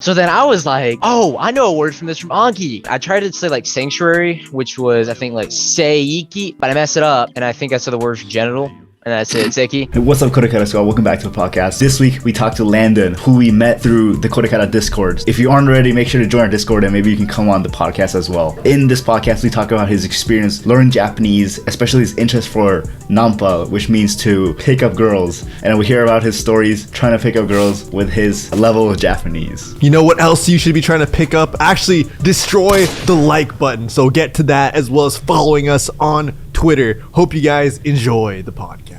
So then I was like, oh, I know a word from this from Anki. I tried to say like sanctuary, which was I think like seiki, but I messed it up and I think I said the word for genital. And I said Seki. Hey, what's up, KoreKara squad? Welcome back to the podcast. This week we talked to Landin, who we met through the KoreKara Discord. If you aren't already, make sure to join our Discord and maybe you can come on the podcast as well. In this podcast, we talk about his experience learning Japanese, especially his interest for Nanpa, which means to pick up girls. And we hear about his stories trying to pick up girls with his level of Japanese. You know what else you should be trying to pick up? Actually, destroy the like button. So get to that, as well as following us on Twitter. Hope you guys enjoy the podcast.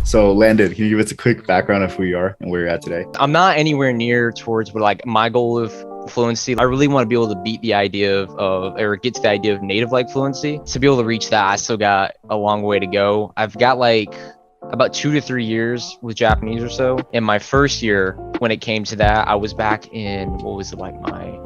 So Landin, can you give us a quick background of who you are and where you're at today? I'm not anywhere near towards what like my goal of fluency. I really want to be able to beat the idea of or get to the idea of native like fluency. To be able to reach that, I still got a long way to go. I've got like about 2 to 3 years with Japanese or so. In my first year, when it came to that, I was back in, what was it, like my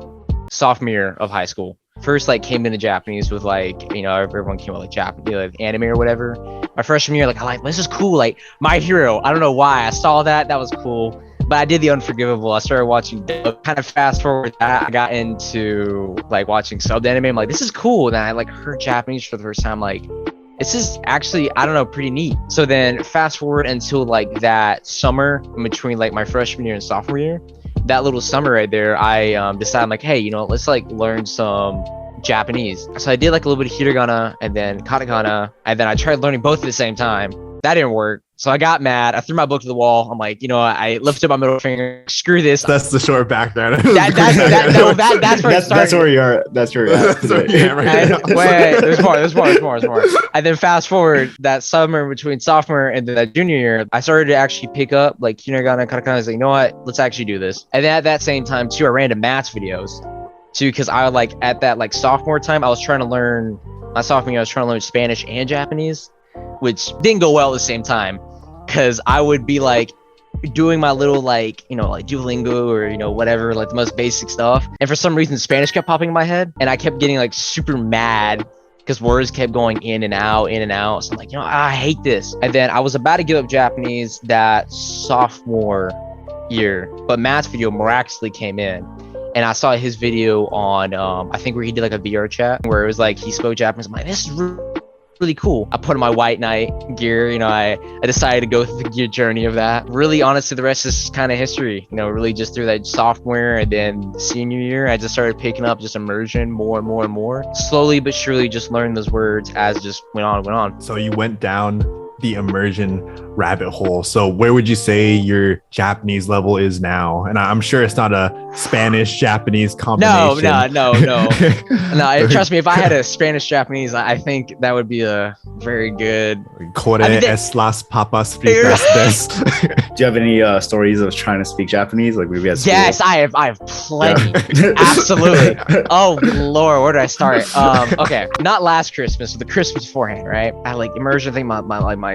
sophomore year of high school. First, like, came into Japanese with, like, you know, everyone came out like Japanese, like anime or whatever. My freshman year, like, I like, this is cool, like My Hero. I don't know why I saw that was cool, but I did the unforgivable. I started watching kind of fast forward that I got into like watching subbed anime. I'm like, this is cool. And then I like heard Japanese for the first time, like, this is actually, I don't know, pretty neat. So then fast forward until like that summer between like my freshman year and sophomore year. That little summer right there, I decided, I'm like, hey, you know, let's like learn some Japanese. So I did like a little bit of hiragana and then katakana, and then I tried learning both at the same time. That didn't work. So I got mad. I threw my book to the wall. I'm like, you know, I lifted my middle finger. Screw this. That's the short background. That's where you are. That's where you're at. Wait, there's more. And then fast forward that summer between sophomore and then that junior year, I started to actually pick up like hiragana, katakana. I was like, you know what? Let's actually do this. And then at that same time too, I ran to maths videos too, because I like at that like sophomore time, I was trying to learn Spanish and Japanese, which didn't go well at the same time, because I would be like doing my little like, you know, like Duolingo or, you know, whatever, like the most basic stuff. And for some reason, Spanish kept popping in my head and I kept getting like super mad because words kept going in and out. So I'm like, you know, I hate this. And then I was about to give up Japanese that sophomore year, but Matt's video miraculously came in. And I saw his video on, I think where he did like a VR chat where it was like, he spoke Japanese. I'm like, this is really cool. I put on my white knight gear, you know, I decided to go through the gear journey of that. Really, honestly, the rest is kind of history, you know, really just through that sophomore and then senior year, I just started picking up just immersion more and more. Slowly but surely just learned those words as just went on. So you went down the immersion rabbit hole. So where would you say your Japanese level is now? And I'm sure it's not a Spanish-Japanese combination. No. Trust me, if I had a Spanish-Japanese, I think that would be a very good... es las papas fritas des. Do you have any stories of trying to speak Japanese? Like maybe at school? Yes, I have plenty. Yeah. Absolutely. Oh, Lord, where do I start? Okay, not last Christmas, but the Christmas beforehand, right? I like immersion. I think my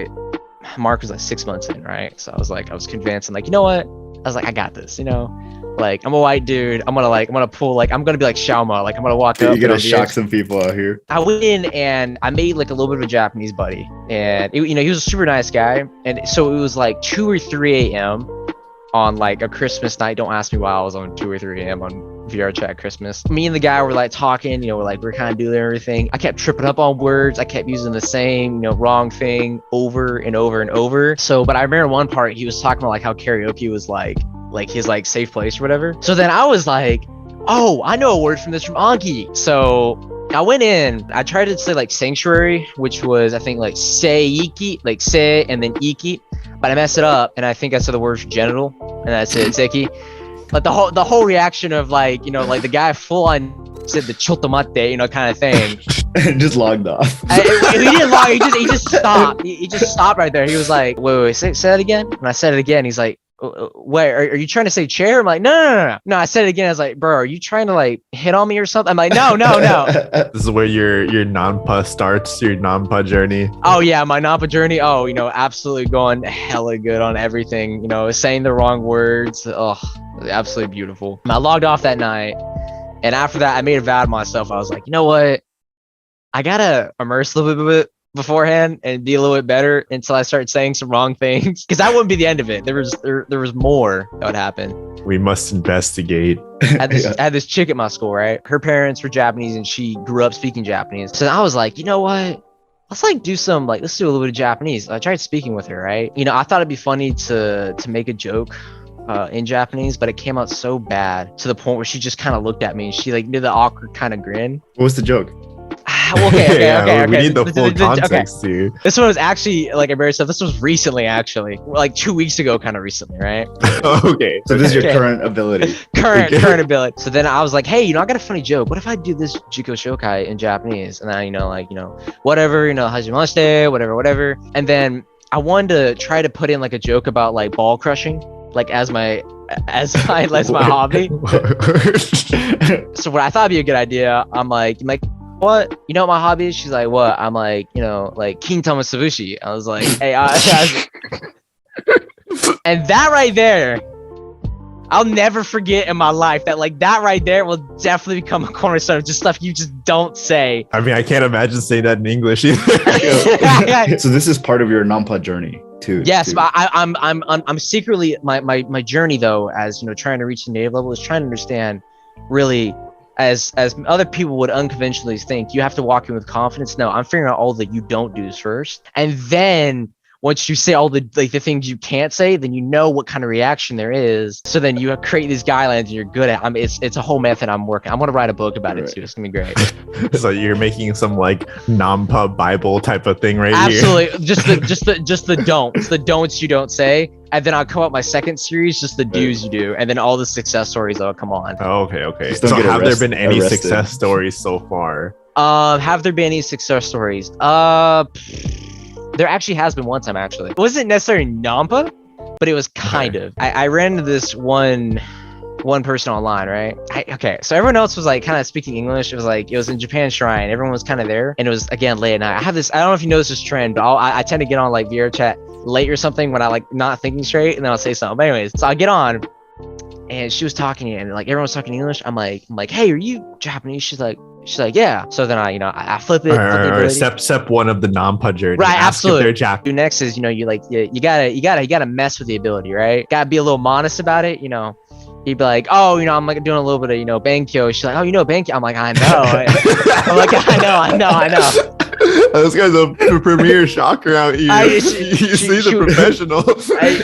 mark was like 6 months in, right? So I was convinced. I'm like, you know what? I was like, I got this, you know? Like, I'm a white dude. I'm gonna be like Xiaoma. Like, I'm gonna walk up. You're gonna shock some people out here. I went in and I made like a little bit of a Japanese buddy. And, you know, he was a super nice guy. And so it was like 2 or 3 a.m. on like a Christmas night. Don't ask me why I was on 2 or 3 a.m. on VR chat Christmas. Me and the guy were like talking, you know, we're kind of doing everything. I kept tripping up on words. I kept using the same, you know, wrong thing over and over. So, but I remember one part, he was talking about like how karaoke was like his like safe place or whatever. So then I was like, oh, I know a word from this from Anki. So I went in, I tried to say like sanctuary, which was I think like seiki, like se and then iki, but I messed it up and I think I said the word for genital and I said seki. But the whole reaction of like, you know, like the guy full on said the chotomate, you know, kind of thing. Just logged off. He didn't log. He just stopped. He just stopped right there. He was like, wait, say that again. And I said it again. He's like, wait, are you trying to say chair? I'm like, no. I said it again. I was like, bro, are you trying to like hit on me or something? I'm like, no. This is where your Nanpa starts, your Nanpa journey. Oh yeah, my Nanpa journey. Oh, you know, absolutely going hella good on everything. You know, saying the wrong words. Oh, absolutely beautiful. I logged off that night, and after that, I made a vow to myself. I was like, you know what? I gotta immerse a little beforehand and be a little bit better until I started saying some wrong things. Because that wouldn't be the end of it. There was more that would happen. We must investigate. I had this chick at my school, right? Her parents were Japanese and she grew up speaking Japanese. So I was like, you know what? Let's do a little bit of Japanese. I tried speaking with her, right? You know, I thought it'd be funny to make a joke in Japanese, but it came out so bad to the point where she just kind of looked at me and she did the awkward kind of grin. What was the joke? Okay. We need the full context here. This one was actually embarrassing. This was recently, actually, 2 weeks ago, kind of recently, right? Okay. So this is your current ability. Current ability. So then I was like, hey, I got a funny joke. What if I do this Jiko Shokai in Japanese? And then whatever, hajimashite, whatever. And then I wanted to try to put in a joke about ball crushing, as my hobby. So what I thought would be a good idea, I'm like, what? You know what my hobby is? She's like, what? I'm like, Kintama Sabushi. I was like, hey, and that right there, I'll never forget in my life that that right there will definitely become a cornerstone of just stuff you just don't say. I mean, I can't imagine saying that in English either. So this is part of your Nanpa journey too. Yes, but I'm secretly my journey though, as trying to reach the native level, is trying to understand really. As other people would unconventionally think, you have to walk in with confidence. No, I'm figuring out all the you don't do's first, and then once you say all the things you can't say, then you know what kind of reaction there is. So then you create these guidelines and you're good at. It's a whole method I'm working. I'm gonna write a book about it too. It's gonna be great. So you're making some Nanpa Bible type of thing right Absolutely. here. Absolutely. Just the don'ts. The don'ts you don't say. And then I'll come up my second series, just the do's you do, and then all the success stories that'll come on. Oh, okay. So have there been any success stories so far? Have there been any success stories? There actually has been one time, actually. It wasn't necessarily Nanpa, but it was kind of. I ran into this one person online, right? So everyone else was kind of speaking English. It was in Japan Shrine. Everyone was kind of there, and it was again late at night. I don't know if you notice this trend, but I tend to get on VR chat late or something when I not thinking straight, and then I'll say something. But anyways, so I get on, and she was talking, and everyone was talking English. I'm like, hey, are you Japanese? She's like, yeah. So then I flip it. Step one of the Nanpa journey. Right, absolutely. Japanese. Next is you gotta mess with the ability, right? Gotta be a little modest about it, He'd be like, oh, I'm doing a little bit of Bankyo. She's like, oh, Bankyo. I'm like, I know. I'm like, I know. This guy's a premier shocker out here. He's a professional.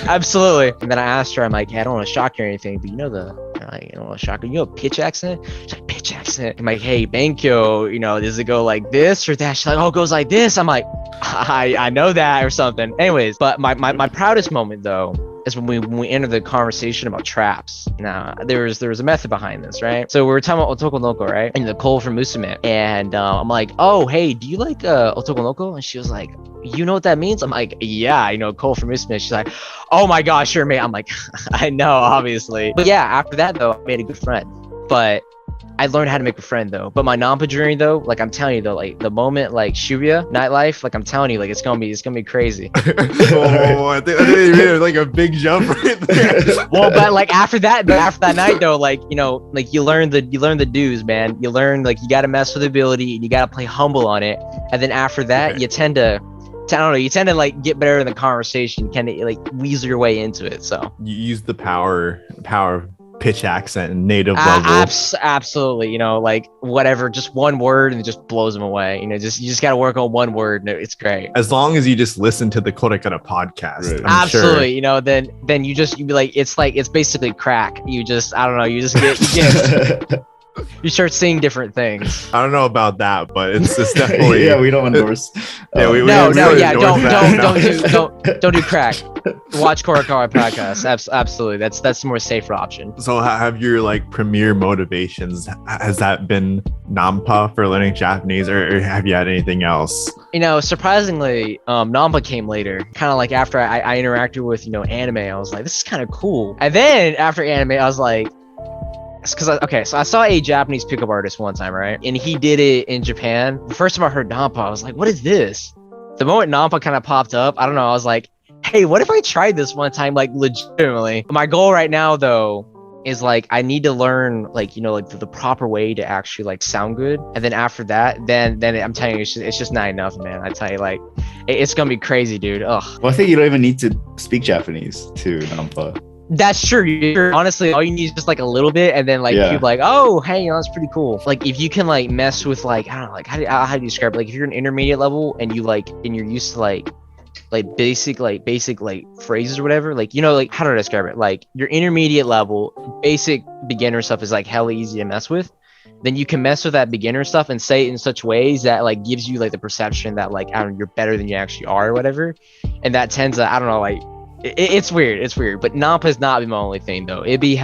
Absolutely. And then I asked her, I'm like, hey, I don't want to shock you or anything, but you don't want to shock you. Pitch accent? She's like, pitch accent. I'm like, hey, Bankyo, does it go like this or that? She's like, oh, it goes like this. I'm like, I know that or something. Anyways, but my proudest moment though is when we entered the conversation about traps. Now there was a method behind this, right? So we were talking about Otoko Noko, right? And the Cole from Musume. And I'm like, oh, hey, do you like Otoko Noko? And she was like, you know what that means? I'm like, yeah, Cole from Musume. She's like, oh my gosh, sure, mate. I'm like, I know, obviously. But yeah, after that though, I made a good friend. But I learned how to make a friend though. But my Nanpa journey though, I'm telling you though, the moment Shibuya nightlife, I'm telling you, it's gonna be crazy. Oh, I think you made a big jump right there. Well, but after that night though, you learn the do's, man. You learn you gotta mess with the ability and you gotta play humble on it. And then after that, you tend to get better in the conversation, kind of weasel your way into it. So you use the power of pitch accent and native level. Absolutely. Whatever, just one word and it just blows them away. You just got to work on one word and it's great. As long as you just listen to the KoreKara podcast. Right. Absolutely. Sure. Then you'd be like, it's basically crack. You just, I don't know. You just get you start seeing different things. I don't know about that, but it's definitely. Yeah, we don't endorse. Don't do crack. Watch KoreKara podcast. Absolutely, that's the more safer option. So, have your premier motivations? Has that been Nanpa for learning Japanese, or have you had anything else? Surprisingly, Nanpa came later. Kind of after I interacted with anime, I was like, this is kind of cool. And then after anime, I was like. So I saw a Japanese pickup artist one time, right? And he did it in Japan. The first time I heard Nanpa, I was like, what is this? The moment Nanpa kind of popped up, I don't know, I was like, hey, what if I tried this one time, legitimately? My goal right now, though, is like I need to learn like, you know, like the proper way to actually like sound good. And then after that, then I'm telling you, it's just not enough, man. I tell you, like it's gonna be crazy, dude. Ugh. Well, I think you don't even need to speak Japanese to Nanpa. That's true. Honestly, all you need is just like a little bit, and then like people like, oh, hey, you know, that's pretty cool. Like if you can like mess with like, I don't know, like how do you describe it? Like if you're an intermediate level and you like and you're used to like basic phrases or whatever, like, you know, like how do I describe it? Like your intermediate level, basic beginner stuff is like hella easy to mess with. Then you can mess with that beginner stuff and say it in such ways that like gives you like the perception that like, I don't know, you're better than you actually are or whatever. And that tends to, I don't know, like it's weird, but Nanpa's not my only thing though. It'd be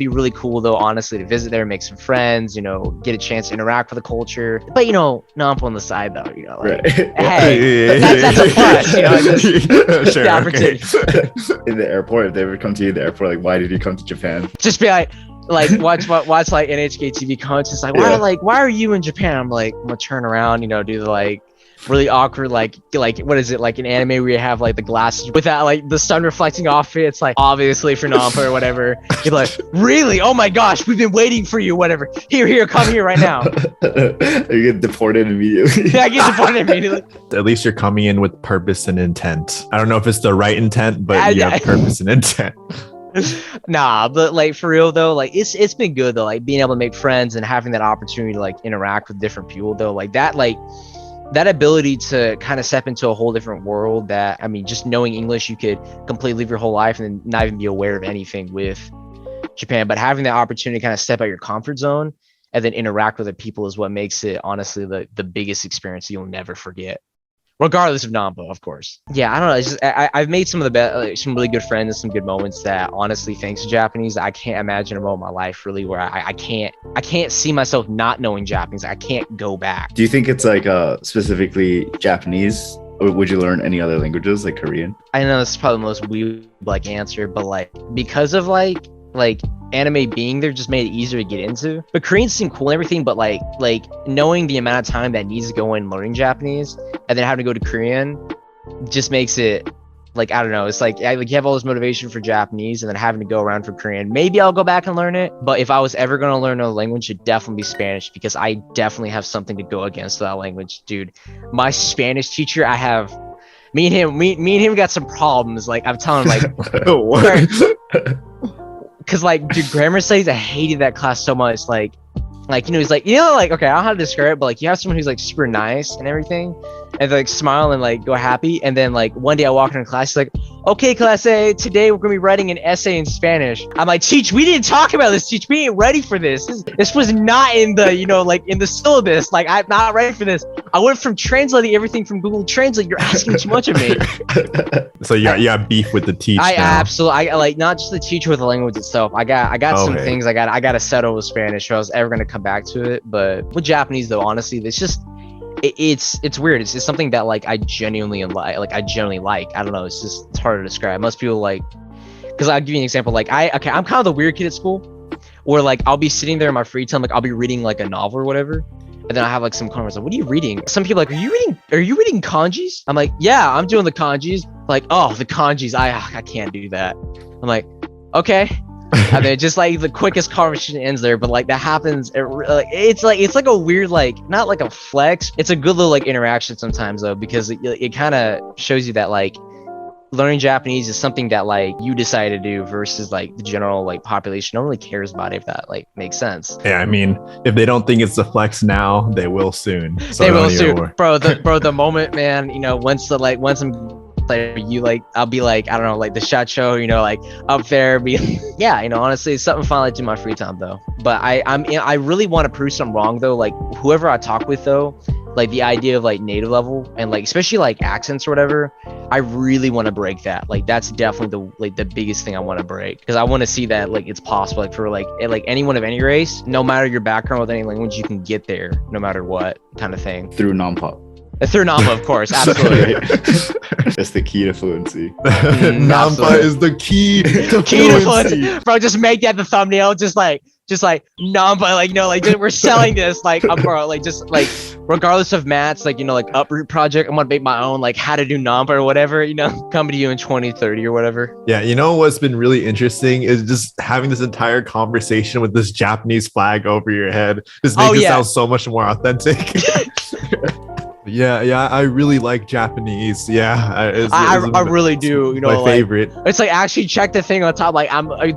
really cool though, honestly, to visit there, make some friends, you know, get a chance to interact with the culture. But you know, Nanpa on the side though, you know, like, hey, that's a plus, you know, just sure, the opportunity. In the airport, if they ever come to you in the airport, like, why did you come to Japan? Just be like watch like NHK TV comments. It's like, why are you in Japan? I'm like, I'm gonna turn around, you know, do the like really awkward like what is it, like an anime where you have like the glasses with that like the sun reflecting off it. It's like obviously for Nanpa or whatever. You're like, really? Oh my gosh, we've been waiting for you, whatever. Here, come here right now. You get deported immediately. Yeah, I get deported immediately. At least you're coming in with purpose and intent. I don't know if it's the right intent, but you have purpose and intent. Nah, but like for real though, like it's been good though, like being able to make friends and having that opportunity to like interact with different people though, like that ability to kind of step into a whole different world. That, I mean, just knowing English, you could completely live your whole life and then not even be aware of anything with Japan. But having that opportunity to kind of step out your comfort zone and then interact with other people is what makes it honestly the biggest experience you'll never forget, regardless of Nanpa, of course. Yeah, I don't know. It's just I've made some of the best, some really good friends and some good moments that honestly, thanks to Japanese, I can't imagine a moment in my life really where I can't see myself not knowing Japanese. I can't go back. Do you think it's like specifically Japanese, or would you learn any other languages like Korean? I know this is probably the most weird like answer, but like because of like anime being there just made it easier to get into. But Korean seemed cool and everything, but like knowing the amount of time that needs to go in learning Japanese and then having to go to Korean just makes it like, I don't know, it's like you have all this motivation for Japanese and then having to go around for Korean. Maybe I'll go back and learn it, but if I was ever going to learn another language, it'd definitely be Spanish, because I definitely have something to go against that language. Dude, my Spanish teacher, I have me and him got some problems. Like I'm telling him, like What? because like, dude, grammar studies, I hated that class so much. Like, you know, he's like, you know, like, okay, I don't know how to describe it, but like, you have someone who's like super nice and everything, and like smile and like go happy, and then like one day I walk into class, he's like, okay, class A, today we're gonna be writing an essay in Spanish. I'm like, teach, we didn't talk about this. Teach, we ain't ready for this. This was not in the, you know, like in the syllabus. Like, I'm not ready for this. I went from translating everything from Google Translate. You're asking too much of me. So you got beef with the teacher. I like not just the teacher, with the language itself. I got some things I got to settle with Spanish if I was ever gonna come back to it. But with Japanese though, honestly, it's just it's weird. It's just something that like I genuinely like. I don't know. It's hard to describe. Most people like, because I'll give you an example. Like I'm kind of the weird kid at school, where like I'll be sitting there in my free time, like I'll be reading like a novel or whatever, and then I have like some comments like, "What are you reading?" Some people are like, "Are you reading kanjis?" I'm like, "Yeah, I'm doing the kanjis." Like, "Oh, the kanjis, I can't do that." I'm like, "Okay." I mean, just like the quickest conversation ends there, but like that happens. It's like a weird, like, not like a flex. It's a good little like interaction sometimes though, because it kind of shows you that like learning Japanese is something that like you decide to do versus like the general like population. No one really cares about it, if that like makes sense. Yeah, I mean, if they don't think it's a flex now, they will soon. So they will soon, bro. The moment, man, you know, once I'm like, you like, I'll be like, I don't know, like the shot show, you know, like up there, be yeah, you know, honestly, it's something fun I do in my free time though. But I really want to prove something wrong though. Like whoever I talk with though, like the idea of like native level and like especially like accents or whatever, I really want to break that. Like that's definitely the biggest thing I want to break, because I want to see that like it's possible, like for like anyone of any race, no matter your background with any language, you can get there no matter what kind of thing. Through Nanpa. Through Nanpa, of course, absolutely. That's the key to fluency. Nanpa absolutely. is the key to Key to fluency. fluency. Bro, just make that the thumbnail. Just like Nanpa, like, you know, like we're selling this, like, bro, like, just like, regardless of Matt's, like, you know, like uproot project, I'm gonna make my own, like, how to do Nanpa or whatever, you know, coming to you in 2030 or whatever. Yeah, you know what's been really interesting is just having this entire conversation with this Japanese flag over your head. Just makes it sound so much more authentic. Yeah, I really like Japanese. Yeah, I really do. You know, my like, favorite. It's like, actually check the thing on top. Like,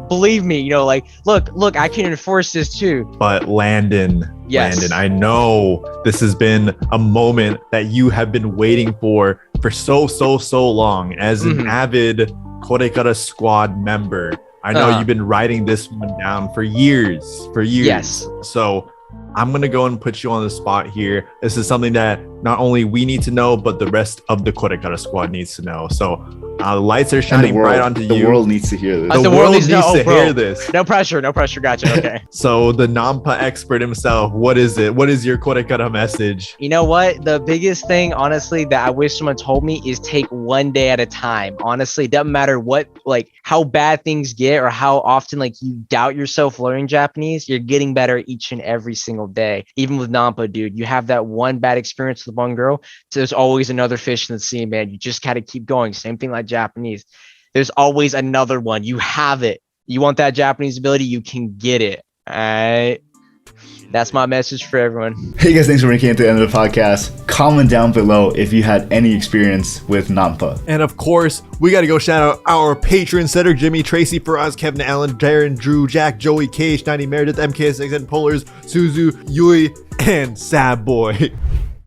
believe me, you know, like, look, I can enforce this too. But Landin, Yes. Landin, I know this has been a moment that you have been waiting for so long. As an avid KoreKara squad member, I know you've been writing this one down for years. Yes. So I'm going to go and put you on the spot here. This is something that not only we need to know, but the rest of the KoreKara squad needs to know. So the lights are shining bright onto you. The world needs to hear this. The world needs to hear this. No pressure. Gotcha. Okay. So the Nanpa expert himself, what is it? What is your KoreKara message? You know what? The biggest thing, honestly, that I wish someone told me is take one day at a time. Honestly, it doesn't matter what, like, how bad things get or how often, like, you doubt yourself learning Japanese, you're getting better each and every single day. Even with Nanpa, dude, you have that one bad experience with one girl, so there's always another fish in the sea, man. You just gotta keep going. Same thing like Japanese. There's always another one. You have it. You want that Japanese ability, you can get it. All right. That's my message for everyone. Hey guys, thanks for making it to the end of the podcast. Comment down below if you had any experience with Nanpa. And of course, we got to go shout out our patrons: Cedric, Jimmy, Tracy, Faraz, Kevin, Allen, Darren, Drew, Jack, Joey, Cage, 90, Meredith, MKSX, and Polars, Suzu, Yui, and Sad Boy.